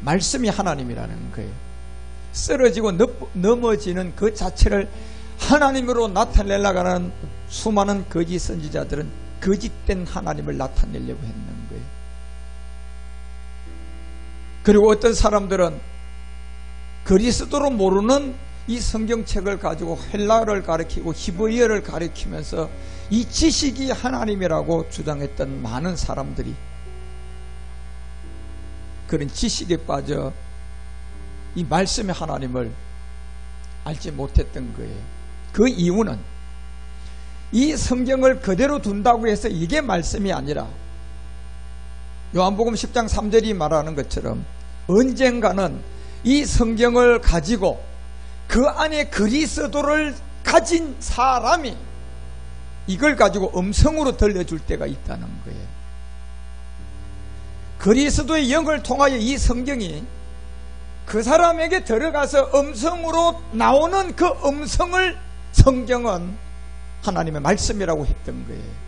말씀이 하나님이라는 거예요. 쓰러지고 넘어지는 그 자체를 하나님으로 나타내려고 하는 수많은 거짓 선지자들은 거짓된 하나님을 나타내려고 했는 거예요. 그리고 어떤 사람들은 그리스도로 모르는 이 성경책을 가지고 헬라어를 가리키고 히브리어를 가리키면서 이 지식이 하나님이라고 주장했던 많은 사람들이 그런 지식에 빠져 이 말씀의 하나님을 알지 못했던 거예요. 그 이유는 이 성경을 그대로 둔다고 해서 이게 말씀이 아니라 요한복음 10장 3절이 말하는 것처럼 언젠가는 이 성경을 가지고 그 안에 그리스도를 가진 사람이 이걸 가지고 음성으로 들려줄 때가 있다는 거예요. 그리스도의 영을 통하여 이 성경이 그 사람에게 들어가서 음성으로 나오는 그 음성을 성경은 하나님의 말씀이라고 했던 거예요.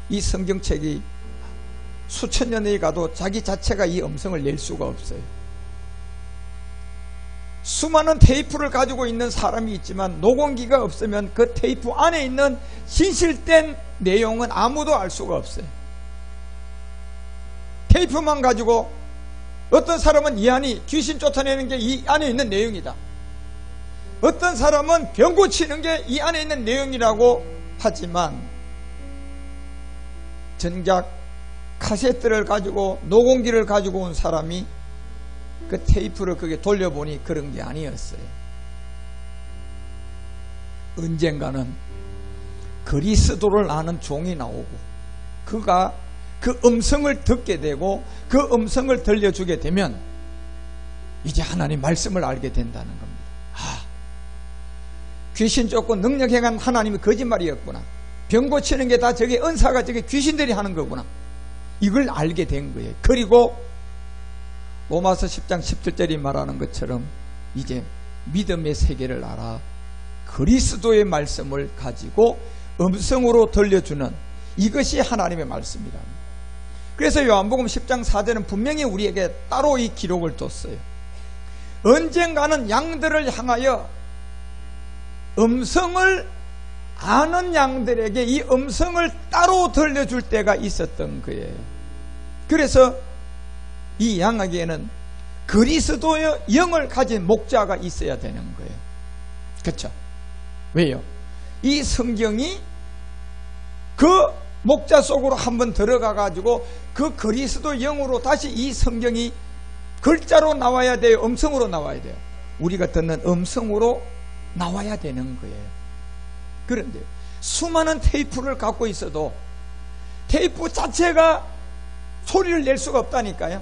이 성경책이 수천 년이 가도 자기 자체가 이 음성을 낼 수가 없어요. 수많은 테이프를 가지고 있는 사람이 있지만 녹음기가 없으면 그 테이프 안에 있는 진실된 내용은 아무도 알 수가 없어요. 테이프만 가지고 어떤 사람은 이 안이 귀신 쫓아내는 게 이 안에 있는 내용이다. 어떤 사람은 병 고치는 게 이 안에 있는 내용이라고 하지만 전작 카세트를 가지고 녹음기를 가지고 온 사람이 그 테이프를 그게 돌려보니 그런 게 아니었어요. 언젠가는 그리스도를 아는 종이 나오고 그가 그 음성을 듣게 되고 그 음성을 들려주게 되면 이제 하나님 말씀을 알게 된다는 겁니다. 귀신 쫓고 능력 행한 하나님이 거짓말이었구나. 병 고치는 게 다 저게 은사가 저게 귀신들이 하는 거구나. 이걸 알게 된 거예요. 그리고 로마서 10장 17절이 말하는 것처럼 이제 믿음의 세계를 알아 그리스도의 말씀을 가지고 음성으로 들려주는 이것이 하나님의 말씀이다. 그래서 요한복음 10장 4절은 분명히 우리에게 따로 이 기록을 뒀어요. 언젠가는 양들을 향하여 음성을 아는 양들에게 이 음성을 따로 들려줄 때가 있었던 거예요. 그래서 이 양에게는 그리스도의 영을 가진 목자가 있어야 되는 거예요. 그렇죠? 왜요? 이 성경이 그 목자 속으로 한번 들어가 가지고 그 그리스도 영으로 다시 이 성경이 글자로 나와야 돼요? 음성으로 나와야 돼요? 우리가 듣는 음성으로 나와야 되는 거예요. 그런데 수많은 테이프를 갖고 있어도 테이프 자체가 소리를 낼 수가 없다니까요.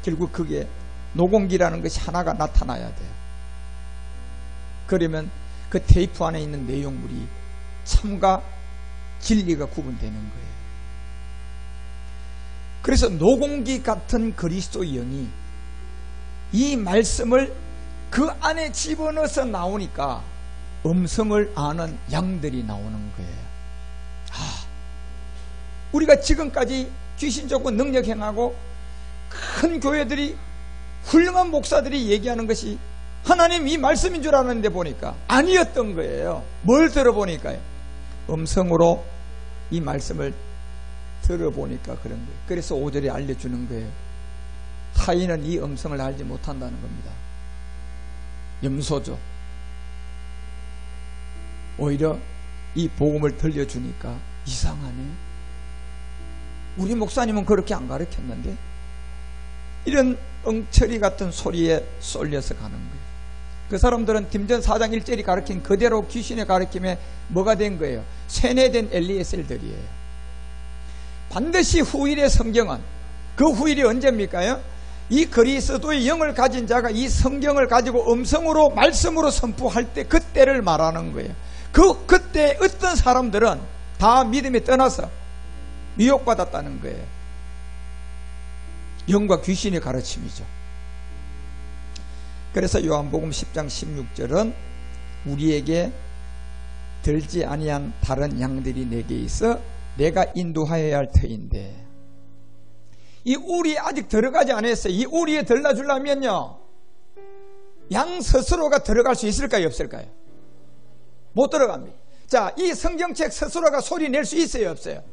결국 그게 녹음기라는 것이 하나가 나타나야 돼요. 그러면 그 테이프 안에 있는 내용물이 참과 진리가 구분되는 거예요. 그래서 녹음기 같은 그리스도 영이 이 말씀을 그 안에 집어넣어서 나오니까 음성을 아는 양들이 나오는 거예요. 우리가 지금까지 귀신 쫓고 능력 행하고 큰 교회들이 훌륭한 목사들이 얘기하는 것이 하나님 이 말씀인 줄 아는데 보니까 아니었던 거예요. 뭘 들어보니까요? 음성으로 이 말씀을 들어보니까 그런 거예요. 그래서 5절에 알려주는 거예요. 타인은 이 음성을 알지 못한다는 겁니다. 염소죠. 오히려 이 복음을 들려주니까 이상하네. 우리 목사님은 그렇게 안 가르쳤는데 이런 엉처리 같은 소리에 쏠려서 가는 거예요. 그 사람들은 딤전 4장 1절이 가르친 그대로 귀신의 가르침에 뭐가 된 거예요? 세뇌된 엘리에셀들이에요. 반드시 후일의 성경은 그 후일이 언제입니까? 이 그리스도의 영을 가진 자가 이 성경을 가지고 음성으로 말씀으로 선포할 때 그때를 말하는 거예요. 그때 어떤 사람들은 다 믿음에 떠나서 미혹받았다는 거예요. 영과 귀신의 가르침이죠. 그래서 요한복음 10장 16절은 우리에게 들지 아니한 다른 양들이 내게 있어 내가 인도하여야 할 터인데 이 우리에 아직 들어가지 않았어요. 이 우리에 들러주려면요, 양 스스로가 들어갈 수 있을까요, 없을까요? 못 들어갑니다. 자, 이 성경책 스스로가 소리 낼 수 있어요, 없어요?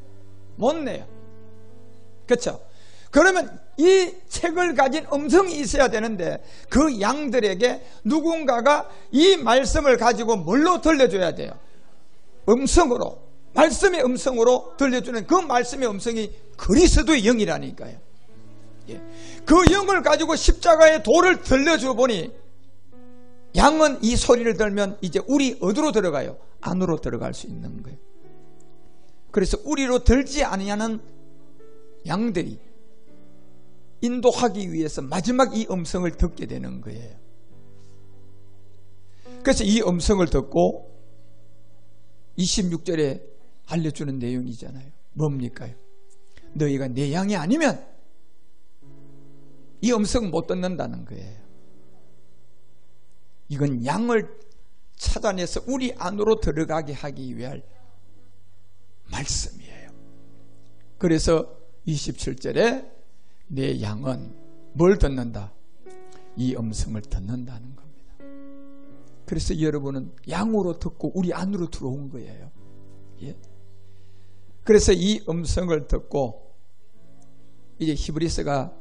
못 내요. 그렇죠? 그러면 이 책을 가진 음성이 있어야 되는데, 그 양들에게 누군가가 이 말씀을 가지고 뭘로 들려줘야 돼요? 음성으로, 말씀의 음성으로 들려주는 그 말씀의 음성이 그리스도의 영이라니까요. 예. 그 영을 가지고 십자가의 도를 들려줘 보니, 양은 이 소리를 들면 이제 우리 어디로 들어가요? 안으로 들어갈 수 있는 거예요. 그래서 우리로 들지 아니하는 양들이 인도하기 위해서 마지막 이 음성을 듣게 되는 거예요. 그래서 이 음성을 듣고 26절에 알려주는 내용이잖아요. 뭡니까요? 너희가 내 양이 아니면 이 음성은 못 듣는다는 거예요. 이건 양을 찾아내서 우리 안으로 들어가게 하기 위한 말씀이에요. 그래서 27절에 내 양은 뭘 듣는다? 이 음성을 듣는다는 겁니다. 그래서 여러분은 양으로 듣고 우리 안으로 들어온 거예요. 예? 그래서 이 음성을 듣고 이제 히브리서가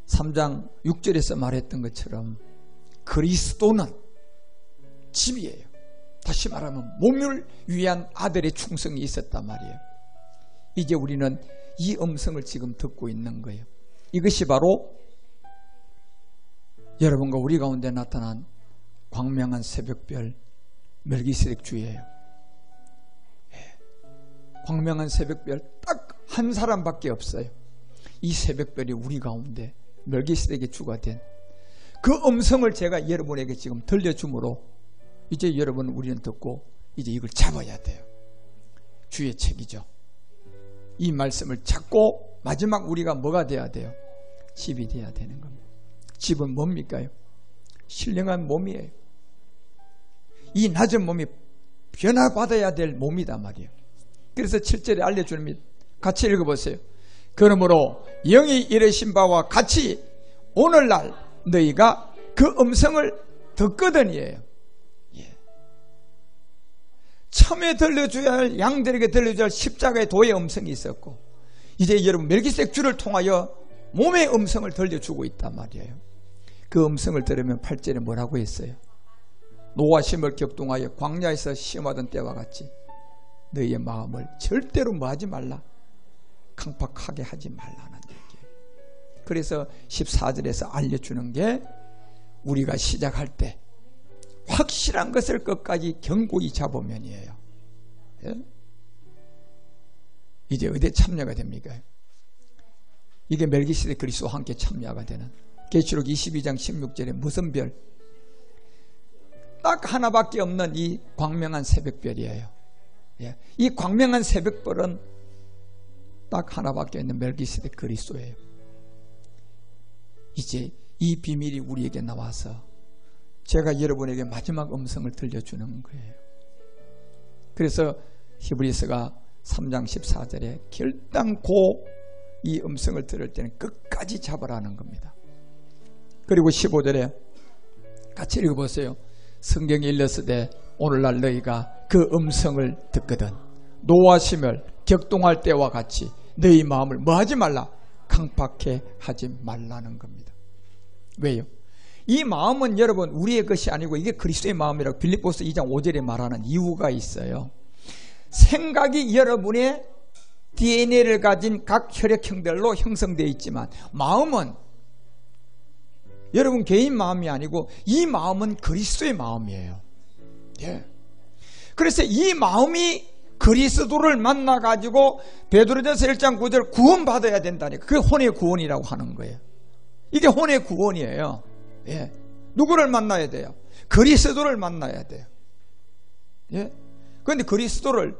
3장 6절에서 말했던 것처럼 그리스도는 집이에요. 다시 말하면 몸을 위한 아들의 충성이 있었단 말이에요. 이제 우리는 이 음성을 지금 듣고 있는 거예요. 이것이 바로 여러분과 우리 가운데 나타난 광명한 새벽별 멜기세덱 주예요. 예. 광명한 새벽별 딱 한 사람밖에 없어요. 이 새벽별이 우리 가운데 멜기세덱의 주가 된 그 음성을 제가 여러분에게 지금 들려주므로 이제 여러분 우리는 듣고 이제 이걸 잡아야 돼요. 주의 책이죠. 이 말씀을 잡고 마지막 우리가 뭐가 돼야 돼요? 집이 돼야 되는 겁니다. 집은 뭡니까요? 신령한 몸이에요. 이 낮은 몸이 변화받아야 될 몸이다 말이에요. 그래서 7절에 알려줍니다. 같이 읽어보세요. 그러므로 영이 이르신 바와 같이 오늘날 너희가 그 음성을 듣거든이에요. 예. 처음에 들려줘야 할 양들에게 들려줘야 할 십자가의 도의 음성이 있었고, 이제 여러분 멜기세덱 주를 통하여 몸의 음성을 들려주고 있단 말이에요. 그 음성을 들으면 8절에 뭐라고 했어요? 노하심을 격동하여 광야에서 시험하던 때와 같이 너희의 마음을 절대로 뭐하지 말라, 강팍하게 하지 말라는 얘기예요. 그래서 14절에서 알려주는 게 우리가 시작할 때 확실한 것을 끝까지 견고히 잡으면이에요. 예? 이제 어디에 참여가 됩니까? 이게 멜기세덱 그리스도와 함께 참여가 되는 계시록 22장 16절에 무슨 별? 딱 하나밖에 없는 이 광명한 새벽별이에요. 예. 이 광명한 새벽별은 딱 하나밖에 없는 멜기세덱 그리스도예요. 이제 이 비밀이 우리에게 나와서 제가 여러분에게 마지막 음성을 들려주는 거예요. 그래서 히브리서가 3장 14절에 결단코 이 음성을 들을 때는 끝까지 잡으라는 겁니다. 그리고 15절에 같이 읽어보세요. 성경에 일렀으되 오늘날 너희가 그 음성을 듣거든 노하심을 격동할 때와 같이 너희 마음을 뭐하지 말라, 강팍해 하지 말라는 겁니다. 왜요? 이 마음은 여러분 우리의 것이 아니고 이게 그리스도의 마음이라고 빌립보서 2장 5절에 말하는 이유가 있어요. 생각이 여러분의 DNA를 가진 각 혈액형들로 형성되어 있지만 마음은 여러분 개인 마음이 아니고 이 마음은 그리스도의 마음이에요. 예. 그래서 이 마음이 그리스도를 만나가지고 베드로전서 1장 9절 구원받아야 된다니까. 그게 혼의 구원이라고 하는 거예요. 이게 혼의 구원이에요. 예. 누구를 만나야 돼요? 그리스도를 만나야 돼요. 예. 그런데 그리스도를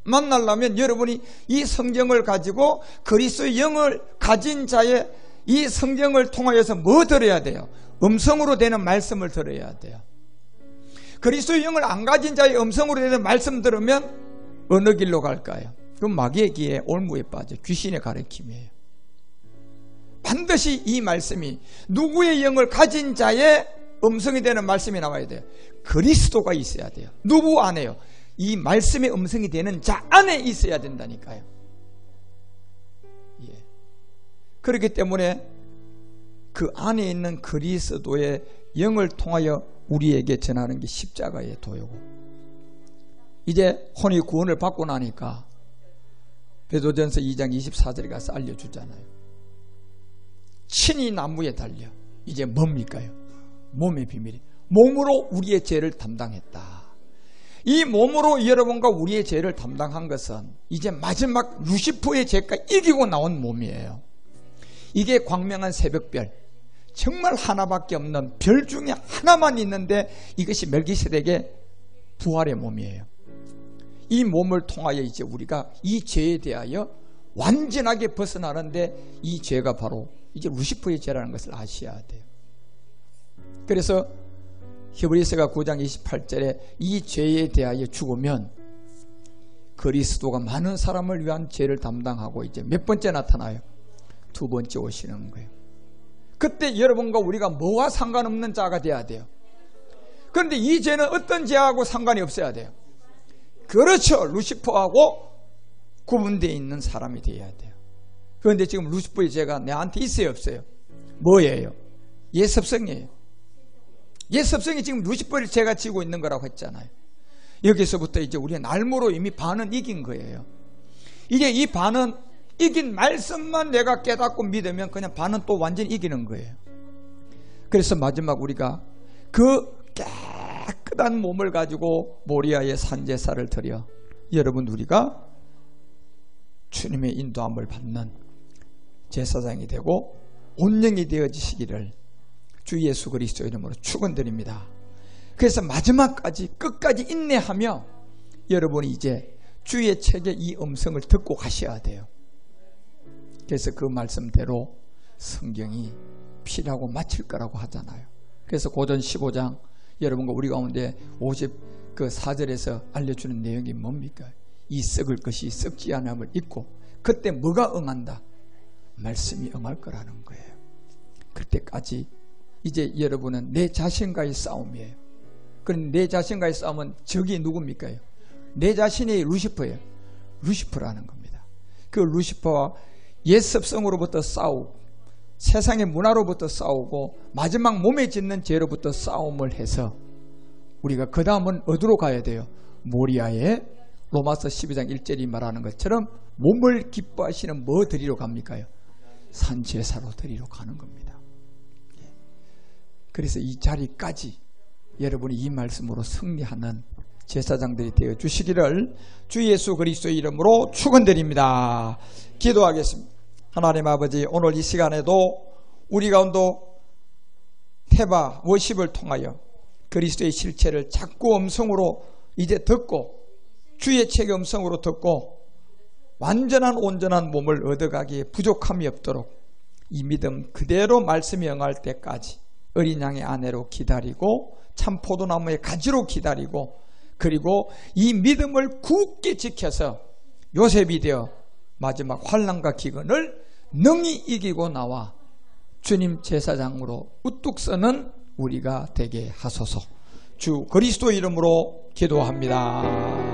만나려면 여러분이 이 성경을 가지고 그리스도의 영을 가진 자의 이 성경을 통하여서 뭐 들어야 돼요? 음성으로 되는 말씀을 들어야 돼요. 그리스도의 영을 안 가진 자의 음성으로 되는 말씀 들으면 어느 길로 갈까요? 그건 마귀의 귀에 올무에 빠져 귀신의 가르침이에요. 반드시 이 말씀이 누구의 영을 가진 자의 음성이 되는 말씀이 나와야 돼요. 그리스도가 있어야 돼요. 누구 안에요? 이 말씀의 음성이 되는 자 안에 있어야 된다니까요. 예. 그렇기 때문에 그 안에 있는 그리스도의 영을 통하여 우리에게 전하는 게 십자가의 도요고, 이제 혼이 구원을 받고 나니까 베드로전서 2장 24절에 가서 알려주잖아요. 친히 나무에 달려 이제 뭡니까요? 몸의 비밀이 몸으로 우리의 죄를 담당했다. 이 몸으로 여러분과 우리의 죄를 담당한 것은 이제 마지막 루시퍼의 죄가 이기고 나온 몸이에요. 이게 광명한 새벽별, 정말 하나밖에 없는 별 중에 하나만 있는데 이것이 멜기세덱의 부활의 몸이에요. 이 몸을 통하여 이제 우리가 이 죄에 대하여 완전하게 벗어나는데, 이 죄가 바로 이제 루시퍼의 죄라는 것을 아셔야 돼요. 그래서 히브리서가 9장 28절에 이 죄에 대하여 죽으면 그리스도가 많은 사람을 위한 죄를 담당하고 이제 몇 번째 나타나요? 두 번째 오시는 거예요. 그때 여러분과 우리가 뭐와 상관없는 자가 돼야 돼요. 그런데 이 죄는 어떤 죄하고 상관이 없어야 돼요. 그렇죠. 루시퍼하고 구분되어 있는 사람이 되어야 돼요. 그런데 지금 루시퍼의 죄가 내한테 있어요, 없어요? 뭐예요? 옛습성이에요. 옛습성이 지금 루시퍼를 죄가 지고 있는 거라고 했잖아요. 여기서부터 이제 우리의 날무로 이미 반은 이긴 거예요. 이제 이 반은 이긴 말씀만 내가 깨닫고 믿으면 그냥 반은 또 완전히 이기는 거예요. 그래서 마지막 우리가 그 깨끗한 몸을 가지고 모리아의 산제사를 드려 여러분 우리가 주님의 인도함을 받는 제사장이 되고 온영이 되어지시기를 주 예수 그리스도 이름으로 축원드립니다. 그래서 마지막까지 끝까지 인내하며 여러분이 이제 주의 책의 이 음성을 듣고 가셔야 돼요. 그래서 그 말씀대로 성경이 필하고 마칠 거라고 하잖아요. 그래서 고전 15장 여러분과 우리 가운데 54절에서 알려주는 내용이 뭡니까? 이 썩을 것이 썩지 않음을 잊고 그때 뭐가 응한다? 말씀이 응할 거라는 거예요. 그때까지 이제 여러분은 내 자신과의 싸움이에요. 그런데 내 자신과의 싸움은 적이 누굽니까? 내 자신이 루시퍼예요. 루시퍼라는 겁니다. 그 루시퍼와 옛습성으로부터 싸우고 세상의 문화로부터 싸우고 마지막 몸에 짓는 죄로부터 싸움을 해서 우리가 그 다음은 어디로 가야 돼요? 모리아의 로마서 12장 1절이 말하는 것처럼 몸을 기뻐하시는 뭐 드리러 갑니까? 산제사로 드리러 가는 겁니다. 그래서 이 자리까지 여러분이 이 말씀으로 승리하는 제사장들이 되어 주시기를 주 예수 그리스도의 이름으로 축원드립니다. 기도하겠습니다. 하나님 아버지, 오늘 이 시간에도 우리 가운데 테바 워십을 통하여 그리스도의 실체를 자꾸 음성으로 이제 듣고 주의 책의 음성으로 듣고 완전한 온전한 몸을 얻어가기에 부족함이 없도록 이 믿음 그대로 말씀이 응할 때까지 어린 양의 아내로 기다리고 참 포도나무의 가지로 기다리고 그리고 이 믿음을 굳게 지켜서 요셉이 되어 마지막 환난과 기근을 능히 이기고 나와 주님 제사장으로 우뚝 서는 우리가 되게 하소서. 주 그리스도 이름으로 기도합니다.